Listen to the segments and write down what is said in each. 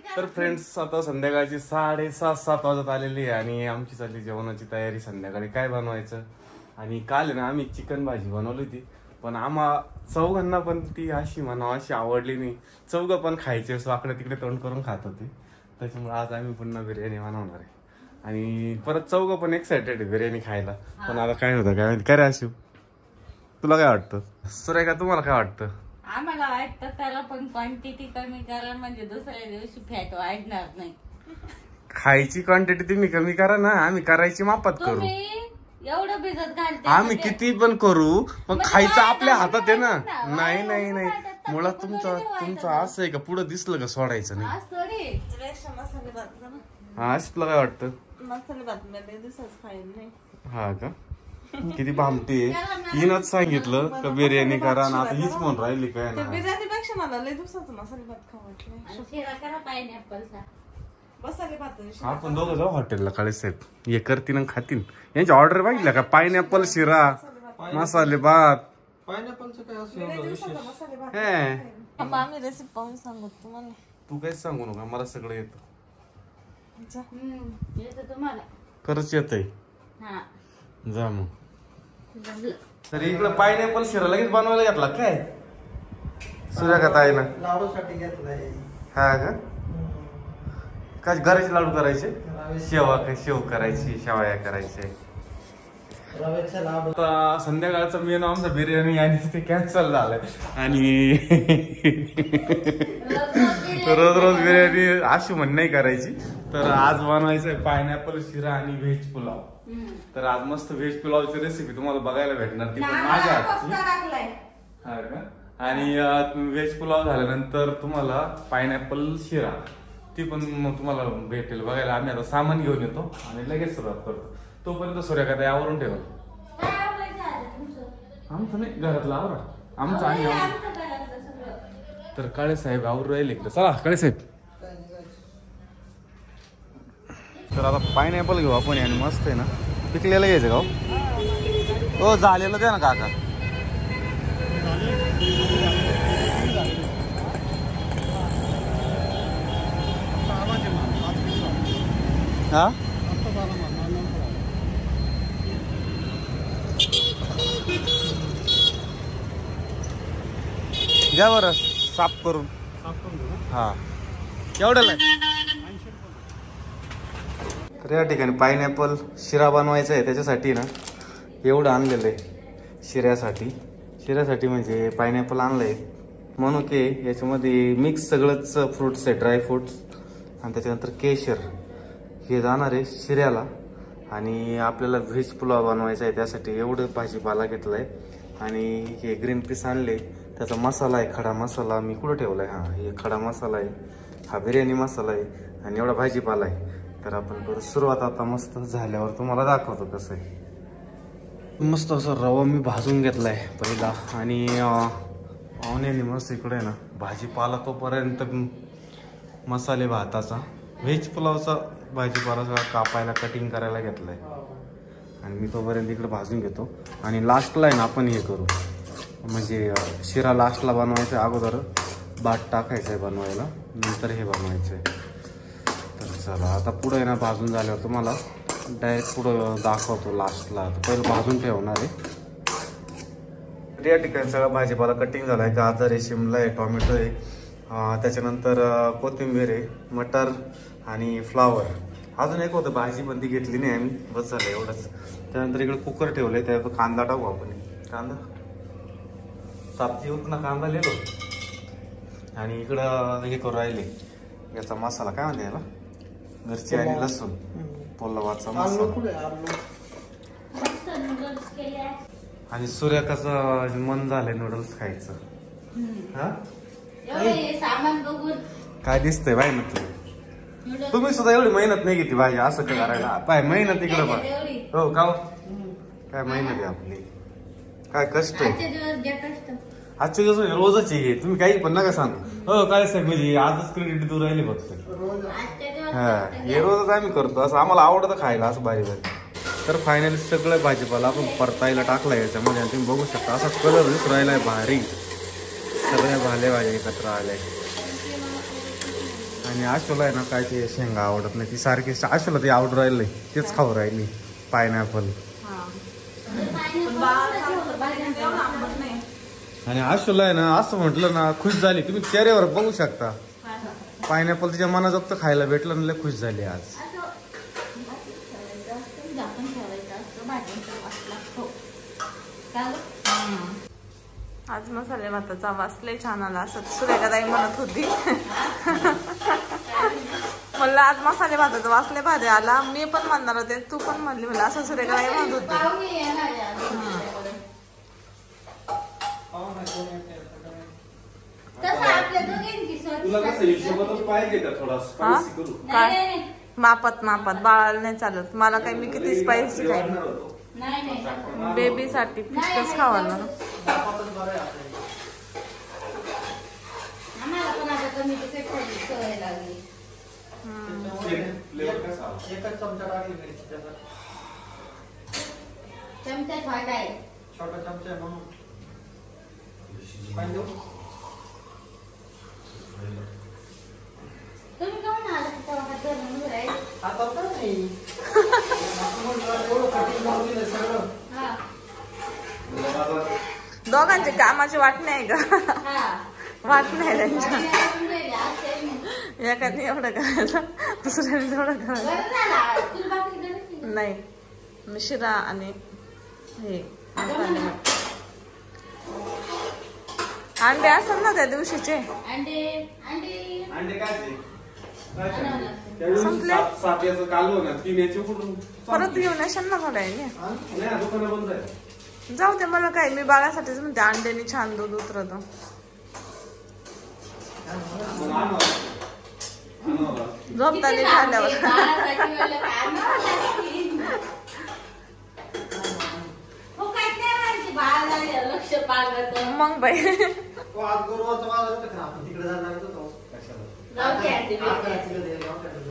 तर फ्रेंड्स आता संध्याकाळची 6:30-7 वाजत आलेली आहे आणि आमची चालली जेवणाची तयारी. संध्याकाळी काय बनवायचं. आणि काल ना आम्ही चिकन भाजी बनवली होती, पण आम्हा चौघांना पण ती अशी म्हणावं अशी आवडली नाही. चौघं पण खायचे वाकडे तिकडे तोंड करून खात होते. त्याच्यामुळे आज आम्ही पुन्हा बिर्याणी बनवणार आहे आणि परत चौघं पण एक्सायटेड आहे बिर्याणी खायला. पण आता काय होतं काय माहिती. काय रे आशू, तुला काय वाटतं? सुरेखा तुम्हाला काय वाटतं? आम्हाला वाटतं त्याला पण क्वांटिटी कमी करा म्हणजे दुसऱ्या दिवशी फॅट वाढणार नाही. खायची क्वांटिटी तुम्ही कमी करा ना, आम्ही करायची मापात करू. एवढं भिजत घालते आम्ही किती पण करू, पण खायचं आपल्या हातात आहे ना. नाही नाही नाही, मुळात तुमचं असं आहे का पुढं दिसलं का सोडायचं नाही. हा तुला काय वाटतं? मसाले भात मध्ये दिवसाच खाईल नाही. हा का, किती भामटी आहे. हिनच सांगितलं का बिर्याणी करा ना, आता हीच म्हणून राहिली काय ना. बिर्याणी पेक्षा मला लय दिवसाचा मसाले भात खाऊ वाटलं. मसाले भात आपण दोघं जाऊ हॉटेलला काळे साहेब, हे करतील आणि खातील. यांची ऑर्डर बघितलं का? पायनॅपल शिरा, मसाले भात. पायनॅपलचं काय असं मसाले भात. आम्ही रेसिपी पाहून सांगू तुम्हाला. तू काहीच सांगू नका, मला सगळं येतं. तुम्हाला खरंच येतंय. जा मग. तर इकडं पायनॅपल शिरा लगेच बनवायला घेतला काय सूर्यकांत आहे ना? लाडूसाठी घेतलाय. हा का? काय घराचे लाडू करायचे? शेव करायची, शेवया करायचे. रव्याचे लाडू. आता संध्याकाळचा मेनू आमचा बिर्याणी आणि ते कॅन्सल झालंय. आणि रोज रोज बिर्याणी अशी म्हण नाही करायची. तर आज बनवायचंय पायनॅपल शिरा आणि व्हेज पुलाव. तर आज मस्त व्हेज पुलावची रेसिपी तुम्हाला बघायला भेटणार, ती पण माझ्या हातची. हा का? आणि व्हेज पुलाव झाल्यानंतर तुम्हाला पायनॅपल शिरा ती पण तुम्हाला भेटेल बघायला. आम्ही आता सामान घेऊन येतो आणि लगेच सुरुवात करतो. तोपर्यंत सूर्यकांत आवरून ठेवा. आमचं नाही, घरातलं आवरा. आमचं आणि तर काळे साहेब आवरून राहिले इकडे. चला काळे साहेब. तर आता पायनॅपल घेऊ आपण आणि मस्त आहे ना, पिकलेलं घ्यायचं का? हो झालेलं द्या ना काका. हा घ्या बरं साफ करून. हा केवढ्याला आहे? तर या ठिकाणी पायनॅपल शिरा बनवायचा आहे. त्याच्यासाठी ना एवढं आणलेलं आहे शिऱ्यासाठी म्हणजे पायनॅपल आणलंय. मनुके याच्यामध्ये मिक्स सगळंच फ्रुट्स आहे, ड्राय फ्रुट्स. आणि त्याच्यानंतर केशर हे जाणार आहे शिऱ्याला. आणि आपल्याला व्हेज पुलाव बनवायचा आहे, त्यासाठी एवढं भाजीपाला घेतलाय. आणि हे ग्रीन पीस आणले, त्याचा मसाला आहे, खडा मसाला मी कुठं ठेवलाय. हा हे खडा मसाला आहे, हा बिर्याणी मसाला आहे आणि एवढा भाजीपाला आहे. तर आपण करू सुरुवात. आता मस्त झाल्यावर तुम्हाला दाखवतो कसं आहे. मस्त असं रवा मी भाजून घेतलाय पहिला. आणि पाहुण्याने मस्त इकडे ना भाजीपाला तोपर्यंत मसाले भाताचा व्हेज पुलावचा भाजीपाला सगळा कापायला कटिंग करायला घेतलाय. आणि मी तोपर्यंत इकडे भाजून घेतो. आणि लास्टला आहे ना आपण हे करू, म्हणजे शिरा लास्टला बनवायचं आहे. अगोदर भात टाकायचं आहे बनवायला, नंतर हे बनवायचं आहे. तर चला आता पुढं आहे ना भाजून झाल्यावर तुम्हाला डायरेक्ट पुढं दाखवतो लास्टला. तर पहिलं भाजून ठेवणार आहे. या ठिकाणी सगळा भाजीपाला कटिंग झाला आहे. गाजर आहे, शिमला आहे, टोमॅटो आहे, त्याच्यानंतर कोथिंबीर आहे, मटर आणि फ्लावर. अजून एक होतं भाजी पण ती घेतली नाही आम्ही, बस झालं एवढंच. त्यानंतर इकडे कुकर ठेवलं आहे, त्यात कांदा टाकू आपण. कांदा सापची उतना कांदा लिहिलो. आणि इकडं हे करू राहिले याचा मसाला, काय म्हणते याला, मिरची आणि लसूण पोलावाचा मसाला. आणि सूर्यकाचं मन झालंय नूडल्स खायचं. हा काय दिसतंय बाई म्हटलं. तुम्ही सुद्धा एवढी मेहनत नाही घेतली भाजी असं काय करायला. पाय मेहनत इकडं बघ. हो का, काय मेहनत आहे आपली, काय कष्ट आहे. आजच्या दिवस रोजच आहे. तुम्ही काही पण नका सांगू. हो काय साहेब, म्हणजे आजच क्रेडिट दूर राहिले फक्त. हा हे रोजच आम्ही करतो, असं आम्हाला आवडतं खायला असं बारी बारी. तर फायनली सगळं भाजीपाला आपण परतायला टाकलाय याच्यामध्ये. आणि तुम्ही बघू शकता असा कलर दिसून राहिलाय भारी. सगळ्या भाज्या एकत्र आल्या. आणि आशोला आहे ना काय ते शेंगा आवडत नाही, ती सारखी आशोला ती आवडून राहिली, तेच खाऊ राहिली पायनॅपल. आणि आशोला आहे ना असं म्हटलं ना खुश झाली, तुम्ही चेहऱ्यावर बघू शकता. पायनॅपल तिच्या मनाजोगतं खायला भेटलं ना, लय खुश झाली आज. आज मसाले भाताचा वास लय छान आला असं सुरेखाताई म्हणत होती. म्हणलं आज मसाले भाताचा वास लय भारी आला. मी पण म्हणणार होते, तू पण म्हणली मला असं सुरेखाताई म्हणत होती. काय मापात मापात बाळाला नाही चालत. मला काय मी किती स्पायसी खाईन. बेबी साठी फिस्टच खावं ना. एकच चमचा टाकली मिरची त्याचा. चमचा छोटा आहे, छोटा चमचा आहे म्हणून. पाणी देऊ? तुम्ही कोण आला तिथं हात धरून उभे राहिले? आता तर नाही. एवढं कटिंग लावून दिलं सगळं. हा. दोघांची कामाची वाटणी आहे का? हा. वाटणी आहे त्यांच्या. आणि आपण गेले, आज काही नाही. एकाने एवढं करायचं, दुसऱ्याने तेवढं करायचं. बरं झालं, तुला भाकरी करायची ना? नाही मी शिरा आणि हे मसाले भात. अंडे असेल ना त्या दिवशीचे. अंडे अंडे काय संपले? सात याचं कालवण आहे, 3 याचे कुठून परत घेऊन येशाल ना थोड्या वेळाने. नाही, दुकानं बंद आहे. जाऊ दे, मला काय, मी बाळासाठीच म्हणते अंड्याने छान दूध उतरत. झोपताना खाल्ल्यावर लक्ष पागत मग बाई. तो आज गुरुवारचा बाजार होता का आपण तिकडे जायला लागत होतो.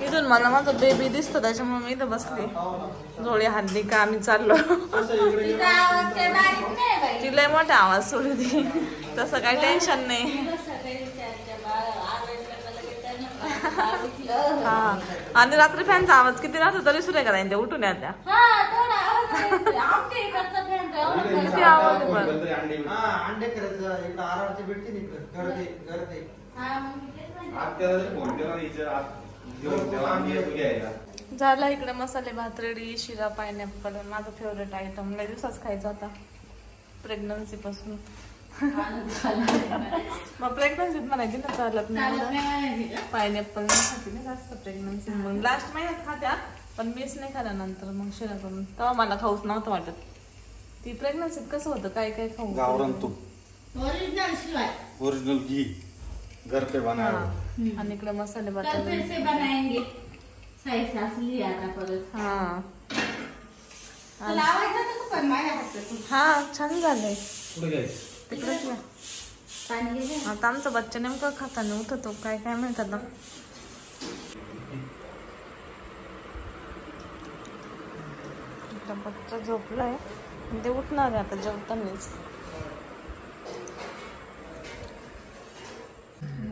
इथून मला माझं बेबी दिसतो त्याच्यामुळे मी इथं बसली. जोडी हातली का आम्ही चाललो. तिला मोठा आवाज सोडू दे, तसं काही टेन्शन नाही. हा, आणि रात्री फॅनचा आवाज किती राहतो तरी सुरेखा नाही ते उठून येत्या. किती आवाज आहे पण. हा, अंडे करायचं इकडं आरामची भेटते इकडे गर्दी. झाला इकडे मसाले भात रेडी, शिरा पायनॅपल माझा फेवरेट आयटम. लय दिवसाच खायचा होता प्रेग्नन्सी पासून. मग प्रेग्नन्सीत म्हणायची ना चालत नाही पायनॅपल नाही खाते ना जास्त प्रेग्नन्सी. मग लास्ट महिन्यात खात्या पण मीच नाही खाल्ल्या नंतर मग शिरा करून. तेव्हा मला खाऊच नव्हतं वाटत. ती प्रेग्नन्सीत कसं होतं काय काय खाऊ. गावरान तूप, ओरिजिनल शिवाय ओरिजिनल घी घर पे बनाया. आणि इकडे मसाले भात. कल फिर से बनाएंगे. सही सास लिया आता परत. हा तुला आवडतं का पण माझ्या हातचं? हा छान झालंय. कुठे काय तिकडेच या. पाणी घे. आता आमचा बच्चा नेमका खाताना उठतो काय काय माहित आता. बच्चा झोपलाय, ते उठणार आहे आता जेवतानाच.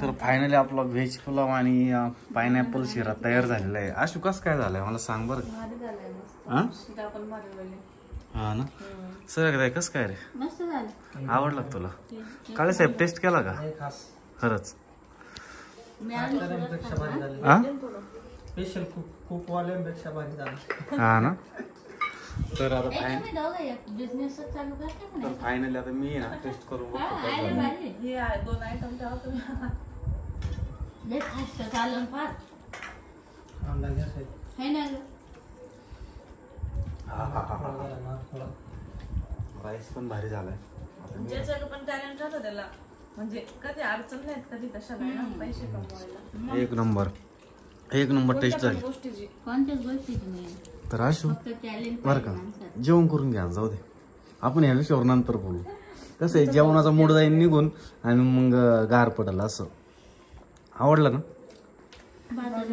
तर फायनली आपला व्हेज पुलाव आणि पायनॅपल शिरा तयार झालेला आहे. आशू कसं काय झालंय मला सांग बरं. भारी झालंय मस्त. हा? शिरा पण भारी झाली. हा ना सर काय कसं काय रे, मस्त झालं. आवडलं का तुला? काळे साहेब टेस्ट केला का नाही खास. खरंच? मी आणि पेक्षा भारी झाली. हा स्पेशल कुकवाल्यांपेक्षा भारी झाली. हा ना. तर आता तुम्ही दोघं एक बिझनेसच चालू करता का नाही? फायनली आता मी ना टेस्ट करू हा, आले भारी. हे आहे 2 आयटम ठेवा तुम्ही. लय खास चालून फार अंडा घ्यायचा. है ना ग? राईस पण भारी झालाय. ज्याचं पण टॅलेंट राहतं त्याला, म्हणजे कधी अडचण नाहीत कधी कशाला पैसे कमवायला. एक नंबर एक नंबर टेस्ट झाली. गोष्टीची कोणत्याच गोष्टीची नाही, तर आशू फक्त टॅलेंट बरं का जेवण करून घ्या, जाऊ दे आपण ह्या विषयावर नंतर बोलू. कसं आहे जेवणाचा मूड जाईल निघून आणि मग गार पडलं असं. आवडलं ना? बाजार